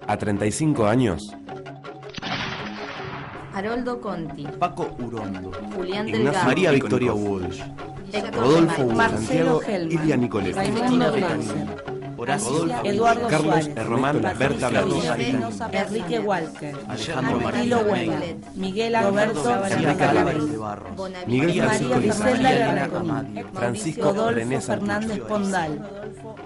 A 35 años, Haroldo Conti, Paco Urondo, Julián Ignacio Delgado, María Nico Victoria Nicof, Walsh, Héctor Rodolfo Romay, Hugo Marcelo Santiago, Hellman, Ilia Nicoletti, Raimundo Cristina Glanzer, Horacio Eduardo Carlos Suárez, Román Berta Patricia Blanco, Espinosa, Enrique Walker, Alejandro Martilo Martínez, Huela, Miguel Roberto Felipe Álvarez de Zabaleta, Barros, Miguel María Francisco Gisela Lizardi, Garantoni, Francisco René Rodolfo Santucci, Fernández Pondal,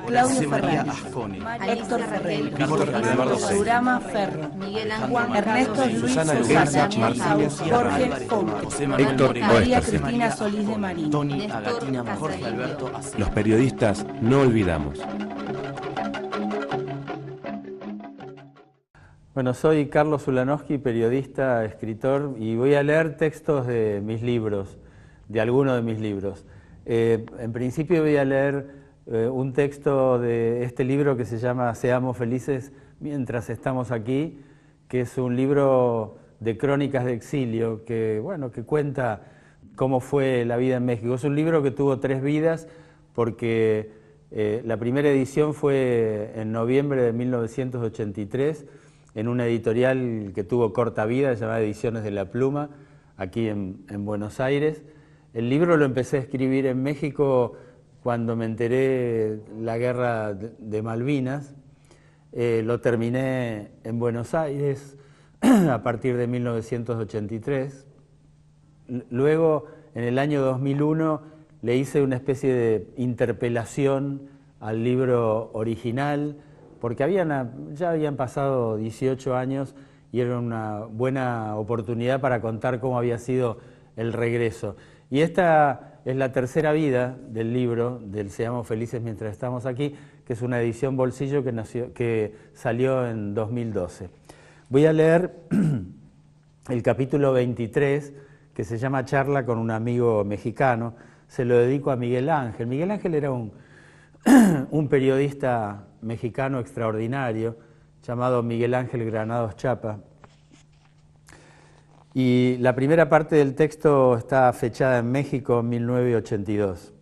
Claudio José María Fernández, Asconi, Héctor Ferreira, Víctor Eduardo Seis, Laurama Ferro, Miguel Juan Ángel Ernesto Carlos, Luis Susana Susana, Luisa Martínez Jorge Álvarez, Couto, José Manuel Héctor Moreno, María Oesterheld. Cristina Solís de Marín, Tony Néstor Agatina, Jorge Casarillo. Alberto Acero. Los periodistas no olvidamos. Bueno, soy Carlos Ulanowski, periodista, escritor, y voy a leer textos de mis libros, de algunos de mis libros. En principio voy a leer un texto de este libro que se llama Seamos felices mientras estamos aquí, que es un libro de crónicas de exilio que, bueno, que cuenta cómo fue la vida en México. Es un libro que tuvo 3 vidas porque la primera edición fue en noviembre de 1983 en una editorial que tuvo corta vida, llamada Ediciones de la Pluma, aquí en Buenos Aires. El libro lo empecé a escribir en México cuando me enteré de la guerra de Malvinas. Lo terminé en Buenos Aires a partir de 1983. Luego, en el año 2001, le hice una especie de interpelación al libro original, porque ya habían pasado 18 años y era una buena oportunidad para contar cómo había sido el regreso. Y esta es la tercera vida del libro, del Seamos felices mientras estamos aquí, que es una edición bolsillo que salió en 2012. Voy a leer el capítulo 23, que se llama Charla con un amigo mexicano. Se lo dedico a Miguel Ángel. Miguel Ángel era un periodista mexicano extraordinario llamado Miguel Ángel Granados Chapa. Y la primera parte del texto está fechada en México en 1982.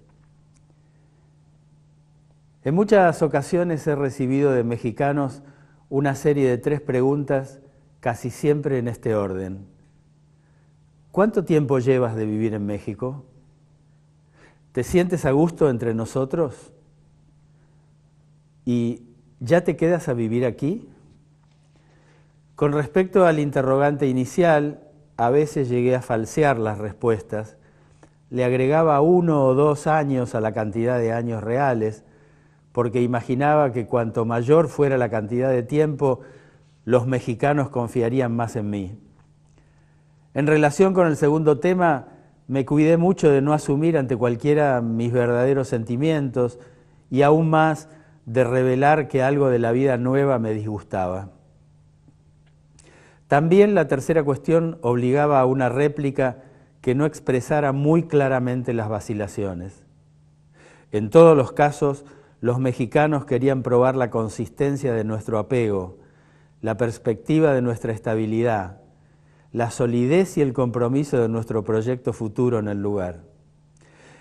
En muchas ocasiones he recibido de mexicanos una serie de 3 preguntas, casi siempre en este orden. ¿Cuánto tiempo llevas de vivir en México? ¿Te sientes a gusto entre nosotros? ¿Y ya te quedas a vivir aquí? Con respecto al interrogante inicial, a veces llegué a falsear las respuestas. Le agregaba 1 o 2 años a la cantidad de años reales, porque imaginaba que cuanto mayor fuera la cantidad de tiempo, los mexicanos confiarían más en mí. En relación con el segundo tema, me cuidé mucho de no asumir ante cualquiera mis verdaderos sentimientos y aún más de revelar que algo de la vida nueva me disgustaba. También la tercera cuestión obligaba a una réplica que no expresara muy claramente las vacilaciones. En todos los casos, los mexicanos querían probar la consistencia de nuestro apego, la perspectiva de nuestra estabilidad, la solidez y el compromiso de nuestro proyecto futuro en el lugar.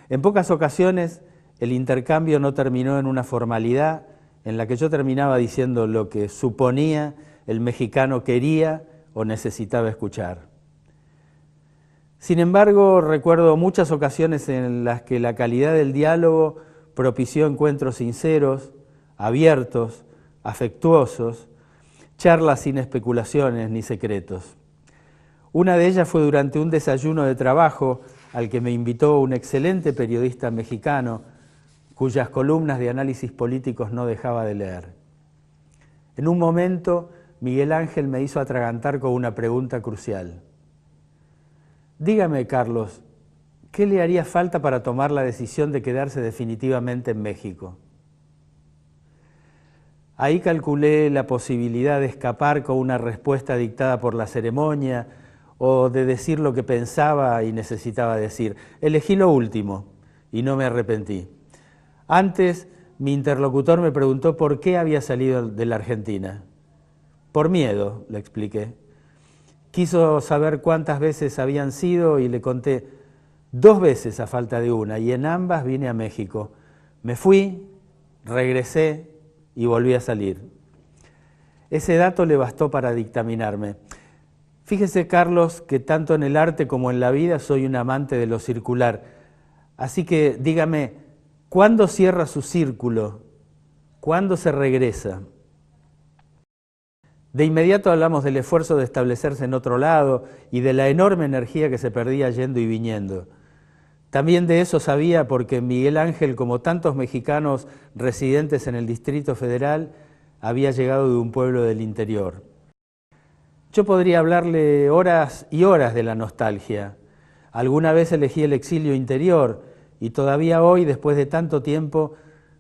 En pocas ocasiones, el intercambio no terminó en una formalidad en la que yo terminaba diciendo lo que suponía el mexicano quería o necesitaba escuchar. Sin embargo, recuerdo muchas ocasiones en las que la calidad del diálogo propició encuentros sinceros, abiertos, afectuosos, charlas sin especulaciones ni secretos. Una de ellas fue durante un desayuno de trabajo al que me invitó un excelente periodista mexicano cuyas columnas de análisis políticos no dejaba de leer. En un momento, Miguel Ángel me hizo atragantar con una pregunta crucial. Dígame, Carlos, ¿qué le haría falta para tomar la decisión de quedarse definitivamente en México? Ahí calculé la posibilidad de escapar con una respuesta dictada por la ceremonia o de decir lo que pensaba y necesitaba decir. Elegí lo último y no me arrepentí. Antes, mi interlocutor me preguntó por qué había salido de la Argentina. Por miedo, le expliqué. Quiso saber cuántas veces habían sido y le conté 2 veces a falta de una, y en ambas vine a México. Me fui, regresé y volví a salir. Ese dato le bastó para dictaminarme. Fíjese, Carlos, que tanto en el arte como en la vida soy un amante de lo circular. Así que dígame, ¿cuándo cierra su círculo? ¿Cuándo se regresa? De inmediato hablamos del esfuerzo de establecerse en otro lado y de la enorme energía que se perdía yendo y viniendo. También de eso sabía porque Miguel Ángel, como tantos mexicanos residentes en el Distrito Federal, había llegado de un pueblo del interior. Yo podría hablarle horas y horas de la nostalgia. Alguna vez elegí el exilio interior y todavía hoy, después de tanto tiempo,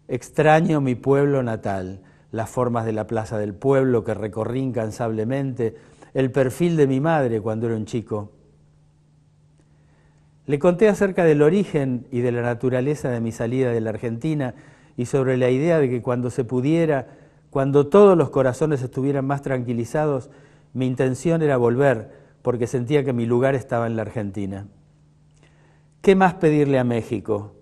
extraño mi pueblo natal, las formas de la plaza del pueblo que recorrí incansablemente, el perfil de mi madre cuando era un chico. Le conté acerca del origen y de la naturaleza de mi salida de la Argentina y sobre la idea de que cuando se pudiera, cuando todos los corazones estuvieran más tranquilizados, mi intención era volver, porque sentía que mi lugar estaba en la Argentina. ¿Qué más pedirle a México?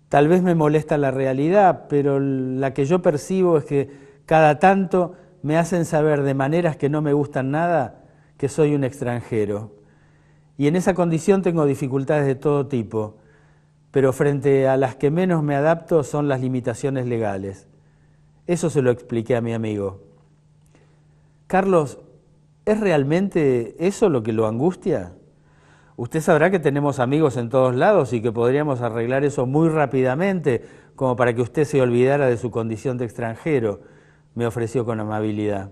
Tal vez me molesta la realidad, pero la que yo percibo es que cada tanto me hacen saber de maneras que no me gustan nada que soy un extranjero. Y en esa condición tengo dificultades de todo tipo, pero frente a las que menos me adapto son las limitaciones legales. Eso se lo expliqué a mi amigo. Carlos, ¿es realmente eso lo que lo angustia? Usted sabrá que tenemos amigos en todos lados y que podríamos arreglar eso muy rápidamente, como para que usted se olvidara de su condición de extranjero, me ofreció con amabilidad.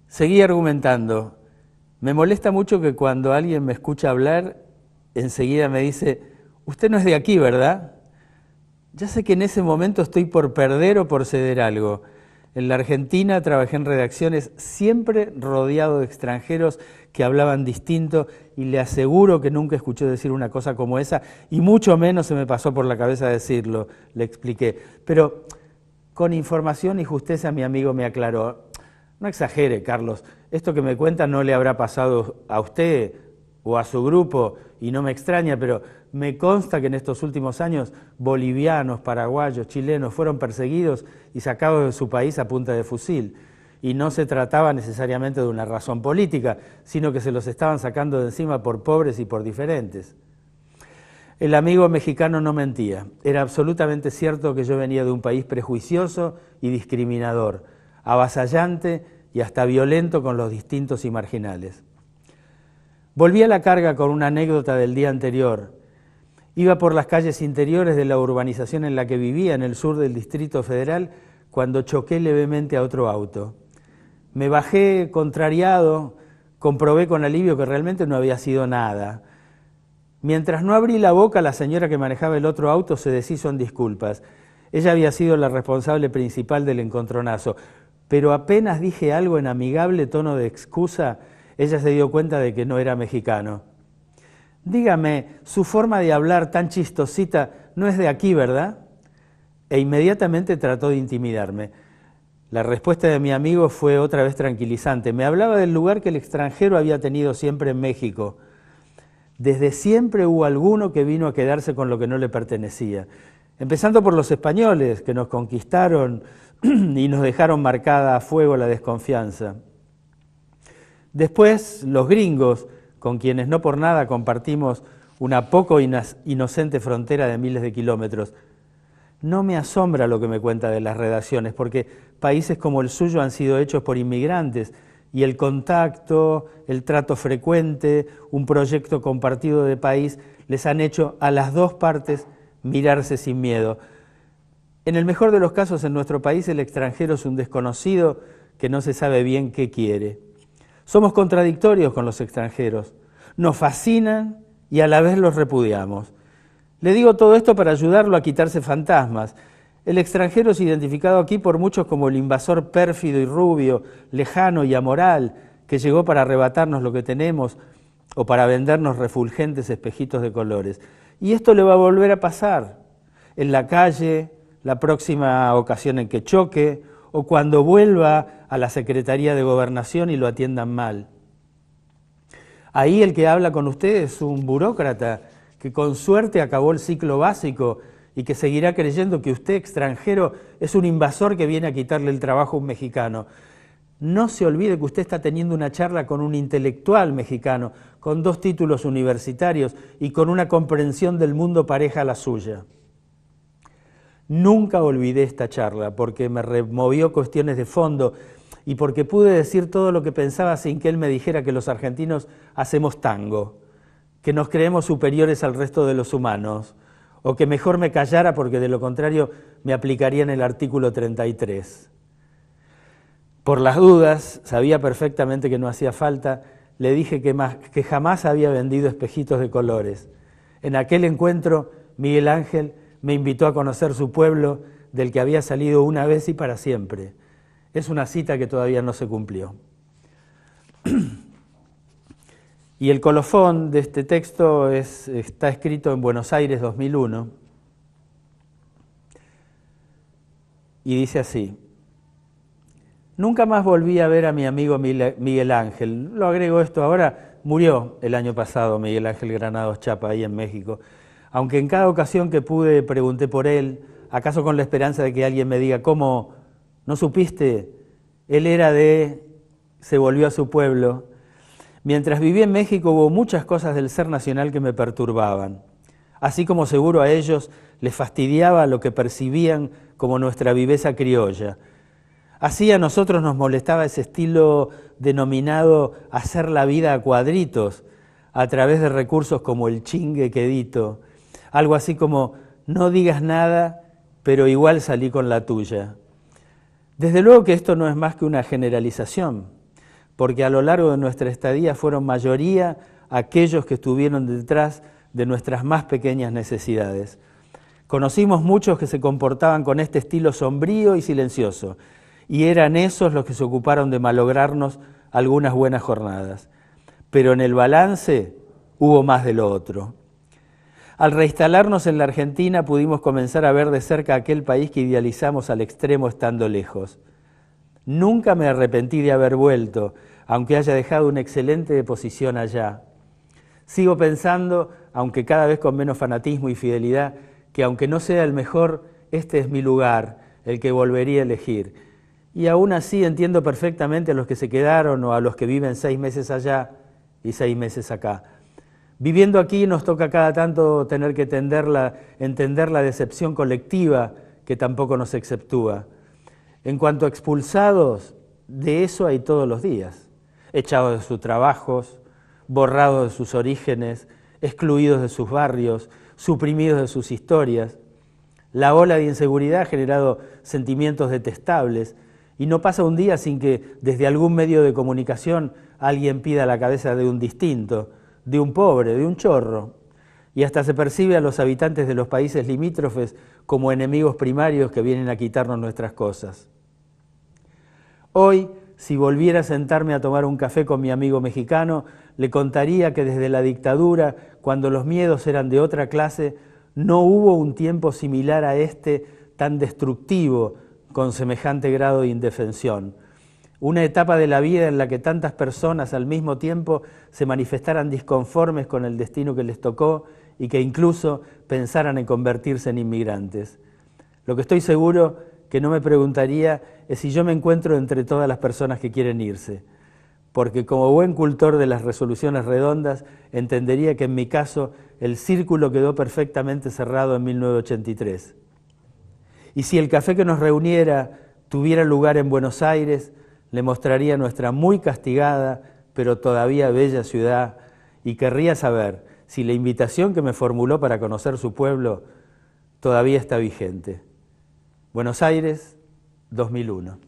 Seguí argumentando. Me molesta mucho que cuando alguien me escucha hablar, enseguida me dice, usted no es de aquí, ¿verdad? Ya sé que en ese momento estoy por perder o por ceder algo. En la Argentina trabajé en redacciones siempre rodeado de extranjeros que hablaban distinto y le aseguro que nunca escuché decir una cosa como esa y mucho menos se me pasó por la cabeza decirlo, le expliqué. Pero con información y justeza mi amigo me aclaró, no exagere, Carlos, esto que me cuenta no le habrá pasado a usted o a su grupo y no me extraña, pero me consta que en estos últimos años bolivianos, paraguayos, chilenos fueron perseguidos y sacados de su país a punta de fusil. Y no se trataba necesariamente de una razón política, sino que se los estaban sacando de encima por pobres y por diferentes. El amigo mexicano no mentía. Era absolutamente cierto que yo venía de un país prejuicioso y discriminador, avasallante y hasta violento con los distintos y marginales. Volví a la carga con una anécdota del día anterior. Iba por las calles interiores de la urbanización en la que vivía, en el sur del Distrito Federal, cuando choqué levemente a otro auto. Me bajé contrariado, comprobé con alivio que realmente no había sido nada. Mientras no abrí la boca, la señora que manejaba el otro auto se deshizo en disculpas. Ella había sido la responsable principal del encontronazo, pero apenas dije algo en amigable tono de excusa, ella se dio cuenta de que no era mexicano. Dígame, su forma de hablar tan chistosita no es de aquí, ¿verdad? E inmediatamente trató de intimidarme. La respuesta de mi amigo fue otra vez tranquilizante. Me hablaba del lugar que el extranjero había tenido siempre en México. Desde siempre hubo alguno que vino a quedarse con lo que no le pertenecía. Empezando por los españoles, que nos conquistaron y nos dejaron marcada a fuego la desconfianza. Después, los gringos, con quienes no por nada compartimos una poco inocente frontera de miles de kilómetros. No me asombra lo que me cuenta de las redacciones, porque países como el suyo han sido hechos por inmigrantes y el contacto, el trato frecuente, un proyecto compartido de país, les han hecho a las dos partes mirarse sin miedo. En el mejor de los casos, en nuestro país, el extranjero es un desconocido que no se sabe bien qué quiere. Somos contradictorios con los extranjeros, nos fascinan y a la vez los repudiamos. Le digo todo esto para ayudarlo a quitarse fantasmas. El extranjero es identificado aquí por muchos como el invasor pérfido y rubio, lejano y amoral, que llegó para arrebatarnos lo que tenemos o para vendernos refulgentes espejitos de colores. Y esto le va a volver a pasar en la calle, la próxima ocasión en que choque, o cuando vuelva a la Secretaría de Gobernación y lo atiendan mal. Ahí el que habla con usted es un burócrata que con suerte acabó el ciclo básico y que seguirá creyendo que usted, extranjero, es un invasor que viene a quitarle el trabajo a un mexicano. No se olvide que usted está teniendo una charla con un intelectual mexicano, con 2 títulos universitarios y con una comprensión del mundo pareja a la suya. Nunca olvidé esta charla porque me removió cuestiones de fondo y porque pude decir todo lo que pensaba sin que él me dijera que los argentinos hacemos tango, que nos creemos superiores al resto de los humanos, o que mejor me callara porque de lo contrario me aplicarían el artículo 33. Por las dudas, sabía perfectamente que no hacía falta, le dije que jamás había vendido espejitos de colores. En aquel encuentro, Miguel Ángel me invitó a conocer su pueblo, del que había salido una vez y para siempre. Es una cita que todavía no se cumplió. Y el colofón de este texto está escrito en Buenos Aires 2001 y dice así: nunca más volví a ver a mi amigo Miguel Ángel. Lo agrego esto ahora, murió el año pasado Miguel Ángel Granados Chapa ahí en México. Aunque en cada ocasión que pude pregunté por él, acaso con la esperanza de que alguien me diga, ¿cómo no supiste? Él era se volvió a su pueblo. Mientras viví en México hubo muchas cosas del ser nacional que me perturbaban, así como seguro a ellos les fastidiaba lo que percibían como nuestra viveza criolla. Así a nosotros nos molestaba ese estilo denominado hacer la vida a cuadritos, a través de recursos como el chingue quedito, algo así como no digas nada, pero igual salí con la tuya. Desde luego que esto no es más que una generalización, porque a lo largo de nuestra estadía fueron mayoría aquellos que estuvieron detrás de nuestras más pequeñas necesidades. Conocimos muchos que se comportaban con este estilo sombrío y silencioso, y eran esos los que se ocuparon de malograrnos algunas buenas jornadas. Pero en el balance hubo más de lo otro. Al reinstalarnos en la Argentina pudimos comenzar a ver de cerca aquel país que idealizamos al extremo estando lejos. Nunca me arrepentí de haber vuelto, aunque haya dejado una excelente posición allá. Sigo pensando, aunque cada vez con menos fanatismo y fidelidad, que aunque no sea el mejor, este es mi lugar, el que volvería a elegir. Y aún así entiendo perfectamente a los que se quedaron o a los que viven 6 meses allá y 6 meses acá. Viviendo aquí nos toca cada tanto tener que entender la decepción colectiva que tampoco nos exceptúa. En cuanto a expulsados, de eso hay todos los días. Echados de sus trabajos, borrados de sus orígenes, excluidos de sus barrios, suprimidos de sus historias. La ola de inseguridad ha generado sentimientos detestables y no pasa un día sin que desde algún medio de comunicación alguien pida la cabeza de un distinto, de un pobre, de un chorro. Y hasta se percibe a los habitantes de los países limítrofes como enemigos primarios que vienen a quitarnos nuestras cosas. Hoy, si volviera a sentarme a tomar un café con mi amigo mexicano, le contaría que desde la dictadura, cuando los miedos eran de otra clase, no hubo un tiempo similar a este tan destructivo con semejante grado de indefensión. Una etapa de la vida en la que tantas personas al mismo tiempo se manifestaran disconformes con el destino que les tocó y que incluso pensaran en convertirse en inmigrantes. Lo que estoy seguro que no me preguntaría es si yo me encuentro entre todas las personas que quieren irse, porque como buen cultor de las resoluciones redondas entendería que en mi caso el círculo quedó perfectamente cerrado en 1983. Y si el café que nos reuniera tuviera lugar en Buenos Aires, le mostraría nuestra muy castigada, pero todavía bella ciudad, y querría saber si la invitación que me formuló para conocer su pueblo todavía está vigente. Buenos Aires, 2001.